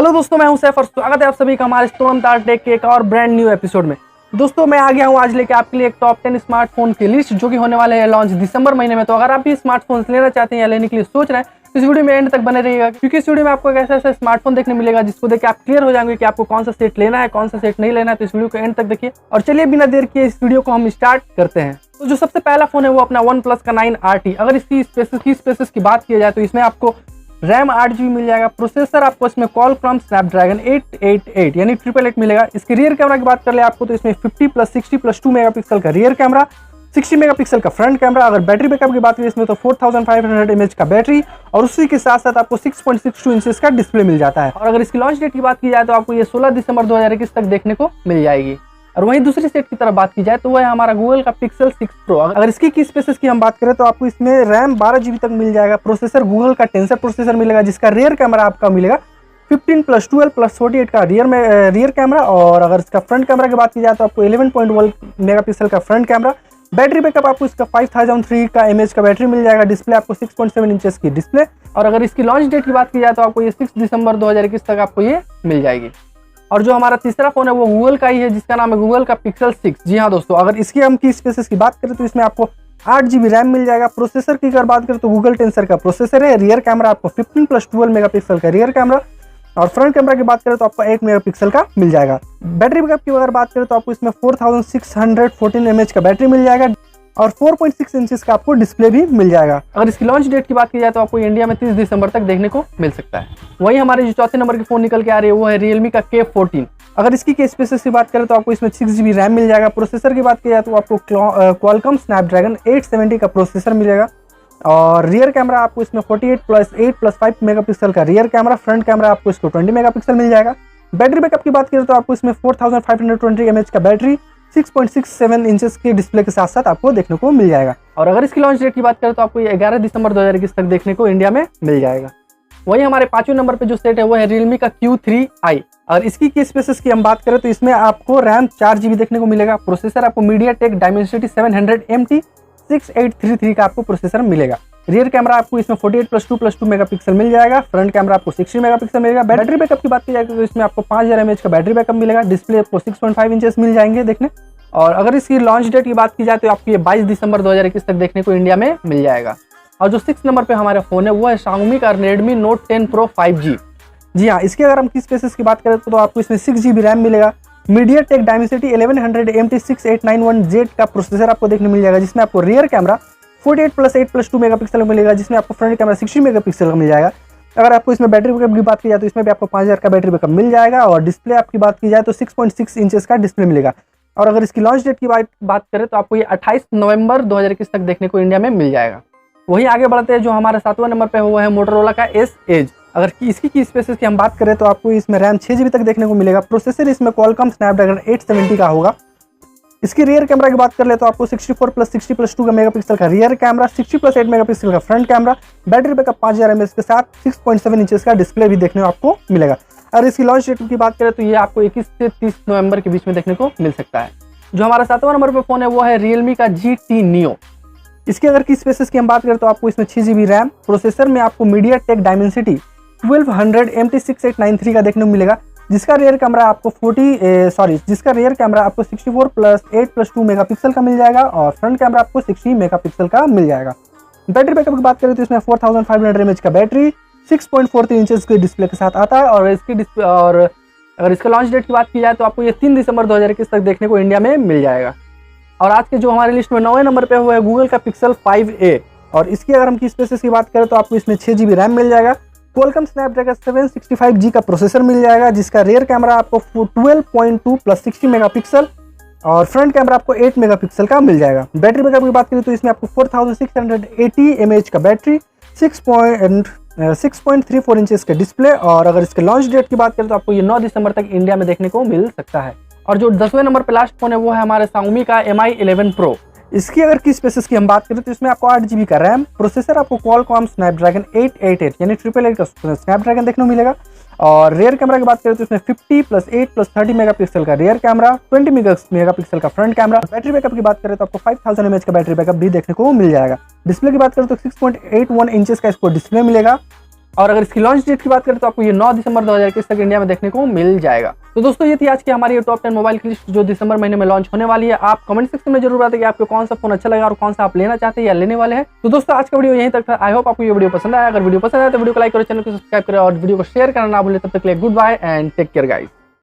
Hello दोस्तों, मैं हूं सैफ और स्वागत है आप सभी का हमारे तोड़मताड़ टेक के एक और ब्रांड न्यू एपिसोड में। दोस्तों मैं आ गया हूं आज लेके आपके लिए एक टॉप 10 स्मार्टफोन की लिस्ट जो कि होने वाले हैं लॉन्च दिसंबर महीने में। तो अगर आप भी स्मार्टफोन लेना चाहते हैं या लेने के लिए सोच रहे हैं तो इस वीडियो में एंड तक बने रहिएगा, क्योंकि इस वीडियो में आपको एक ऐसा स्मार्टफोन देखने मिलेगा जिसको देख के आप क्लियर हो जाएंगे कि आपको कौन सा सेट लेना है, कौन सा सेट नहीं लेना है। तो इस वीडियो को एंड तक देखिए और चलिए बिना देर किए इस वीडियो को हम स्टार्ट करते हैं। तो जो सबसे पहला फोन है वो अपना OnePlus का 9RT। अगर इसकी स्पेसिस की बात की जाए तो इसमें आपको रैम 8GB मिल जाएगा। प्रोसेसर आपको इसमें Qualcomm Snapdragon 888 यानी 888 मिलेगा। इसके रियर कैमरा की बात कर ले आपको तो इसमें 50+60+2 मेगापिक्सल का रियर कैमरा, 60 मेगापिक्सल का फ्रंट कैमरा। अगर बैटरी बैकअप की बात करें इसमें तो 4500 mAh का बैटरी और उसी के साथ साथ आपको 6.62 इंचेस का डिस्प्ले मिल जाता है। और अगर इसकी लॉन्च डेट की बात की जाए तो आपको ये 16 दिसंबर 2021 तक देखने को मिल जाएगी। और वहीं दूसरी सेट की तरफ बात की जाए तो वह है हमारा गूगल का Pixel 6 Pro। अगर इसकी की स्पेसिस की हम बात करें तो आपको इसमें रैम 12GB तक मिल जाएगा। प्रोसेसर गूगल का टेंसर प्रोसेसर मिलेगा, जिसका रियर कैमरा आपका मिलेगा 15+12+48 का रियर कैमरा। और अगर इसका फ्रंट कैमरा की बात की जाए तो आपको 11.1 मेगापिक्सल का फ्रंट कैमरा। बैटरी बैकअप आपको इसका 5003 का mAh का बैटरी मिल जाएगा। डिस्प्ले आपको 6.7 इंचेस की डिस्प्ले। और अगर इसकी लॉन्च डेट की बात की जाए तो आपको ये 6 दिसंबर 2021 तक आपको ये मिल जाएगी। और जो हमारा तीसरा फोन है वो गूगल का ही है, जिसका नाम है गूगल का Pixel 6। जी हाँ दोस्तों, अगर इसकी हम की स्पेसिस की बात करें तो इसमें आपको 8GB रैम मिल जाएगा। प्रोसेसर की अगर बात करें तो गूगल टेंसर का प्रोसेसर है। रियर कैमरा आपको 15+12 मेगापिक्सल का रियर कैमरा और फ्रंट कैमरा की बात करें तो आपको 8 मेगापिक्सल का मिल जाएगा। बैटरी बैकअप की अगर बात करें तो आपको इसमें 4614 mAh का बैटरी मिल जाएगा और 4.6 इंचेस का आपको डिस्प्ले भी मिल जाएगा। अगर इसकी लॉन्च डेट की बात की जाए तो आपको इंडिया में 30 दिसंबर तक देखने को मिल सकता है। वहीं हमारे जो चौथे नंबर के फोन निकल के आ रही है वो है Realme का K14। अगर इसकी के स्पेसिस की बात करें तो आपको इसमें 6GB रैम मिल जाएगा। प्रोसेसर की बात की जाए तो आपको Qualcomm Snapdragon 870 का प्रोसेसर मिलेगा। और रियर कैमरा आपको इसमें 48+8+5 मेगापिक्सल का रियर कैमरा। फ्रंट कैमरा आपको इसको 20 मेगापिक्सल मिल जाएगा। बैटरी बैकअप की बात करें तो आपको इसमें 4520 mAh का बैटरी, 6.67 इंचेस के डिस्प्ले के साथ साथ आपको देखने को मिल जाएगा। और अगर इसकी लॉन्च डेट की बात करें तो आपको ये 11 दिसंबर 2021 तक देखने को इंडिया में मिल जाएगा। वहीं हमारे पांचवें नंबर पे जो सेट है वो है Realme का Q3i। और इसकी की स्पेसिस की हम बात करें तो इसमें आपको रैम 4GB देखने को मिलेगा। प्रोसेसर आपको MediaTek Dimensity 700MT 6833 का आपको प्रोसेसर मिलेगा। रियर कैमरा आपको इसमें 48+2+2 मेगापिक्सल मिल जाएगा। फ्रंट कैमरा आपको 60 मेगापिक्सल मिलेगा। बैटरी बैकअप की बात की जाए तो इसमें आपको 5000 mAh का बैटरी बैकअप मिलेगा। डिस्प्ले आपको 6.5 इंचेस मिल जाएंगे देखने। और अगर इसकी लॉन्च डेट की बात की जाए तो आपको ये 22 दिसंबर 2021 तक देखने को इंडिया में मिल जाएगा। और जो 6 नंबर पे हमारा फोन है वो है Xiaomi का Redmi Note 10 Pro 5G। जी हाँ, इसकी अगर हम किस स्पेसिस की बात करें तो आपको इसमें 6GB रैम मिलेगा। MediaTek Dimensity 1100MT 6891Z का प्रोसेसर आपको देखने मिल जाएगा, जिसमें आपको रियर कैमरा 48+8+2 मेगापिक्सल मिलेगा, जिसमें आपको फ्रंट कैमरा 60 मेगापिक्सल का मिल जाएगा। अगर आपको इसमें बैटरी बैकअप की बात की जाए तो इसमें भी आपको 5000 का बैटरी बैकअप मिल जाएगा। और डिस्प्ले आपकी बात की जाए तो 6.6 इंचेस का डिस्प्ले मिलेगा। और अगर इसकी लॉन्च डेट की बात करें तो आपको ये 28 नवंबर 2021 तक देखने को इंडिया में मिल जाएगा। वहीं आगे बढ़ते हैं, जो हमारा 7वां नंबर पे हुआ है मोटोरोला का S Edge। अगर इसकी की स्पेसिस की हम बात करें तो आपको इसमें रैम 6GB तक देखने को मिलेगा। प्रोसेसर इसमें Qualcomm Snapdragon 870 का होगा। इसकी रियर कैमरा की बात कर ले तो आपको 64+60+2 का मेगापिक्सल का रियर कैमरा, 60+8 मेगापिक्सल का front camera, battery backup 5000 mAh के साथ 6.7 इंचेस का डिस्प्ले भी देखने को आपको मिलेगा। अगर इसकी लॉन्च डेट की बात करें तो ये आपको 21 से 30 नवंबर के बीच में देखने को मिल सकता है। जो हमारा 7वां नंबर पर फोन है वो है Realme का GT Neo। इसकी अगर की स्पेसिस की हम बात करें तो आपको इसमें 6GB रैम, प्रोसेसर में आपको MediaTek Dimensity 1200MT 6893 का देखने को मिलेगा, जिसका रियर कैमरा आपको 64+8+2 मेगापिक्सल का मिल जाएगा और फ्रंट कैमरा आपको 60 मेगापिक्सल का मिल जाएगा। बैटरी बैकअप की बात करें तो इसमें 4500 mAh का बैटरी, 6.43 इंचेस के डिस्प्ले के साथ आता है। और अगर इसका लॉन्च डेट की बात की जाए तो आपको ये 3 दिसंबर 2021 तक देखने को इंडिया में मिल जाएगा। और आज के जो हमारी लिस्ट में 9वें नंबर पे हुआ है गूगल का Pixel 5a। और इसकी अगर हम की स्पेसिस की बात करें तो आपको इसमें 6GB रैम मिल जाएगा। Qualcomm Snapdragon 765G का प्रोसेसर मिल जाएगा, जिसका रियर कैमरा आपको 12.2+60 मेगापिक्सल और फ्रंट कैमरा आपको 8 मेगापिक्सल का मिल जाएगा। बैटरी बैकअप की बात करें तो इसमें आपको 4680 mAh का बैटरी, 6.34 इंचेस का डिस्प्ले। और अगर इसके लॉन्च डेट की बात करें तो आपको ये 9 दिसंबर तक इंडिया में देखने को मिल सकता है। और जो 10वें नंबर पे लास्ट फोन है वो है हमारे Xiaomi का Mi 11 Pro। इसकी अगर की स्पेसिस की हम बात करें तो इसमें आपको 8GB का रैम, प्रोसेसर आपको Qualcomm Snapdragon 888 यानी 888 का स्नैपड्रैगन देखने को मिलेगा। और रियर कैमरा की बात करें तो इसमें 50+8+30 मेगापिक्सल का रियर कैमरा, 20 मेगापिक्सल का फ्रंट कैमरा। बैटरी बैकअप की बात करें तो आपको 5000 mAh का बैटरी बैकअप भी देखने को मिल जाएगा। डिस्प्ले की बात करें तो 6.81 इंचेस का इसको डिस्प्ले मिलेगा। और अगर इसकी लॉन्च डेट की बात करें तो आपको ये 9 दिसंबर 2021 तक इंडिया में देखने को मिल जाएगा। तो दोस्तों ये थी आज की हमारी टॉप 10 मोबाइल की लिस्ट जो दिसंबर महीने में लॉन्च होने वाली है। आप कमेंट सेक्शन में जरूर बताएं कि आपको कौन सा फोन अच्छा लगा और कौन सा आप लेना चाहते हैं या लेने वाले हैं। तो दोस्तों आज का वीडियो यहीं तक था। आई होप आपको ये वीडियो पसंद आया। अगर वीडियो पसंद आया तो वीडियो को लाइक करो, चैनल को सब्सक्राइब करें और वीडियो को शेयर करना ना भूलें। तब तक के लिए good bye and take care guys.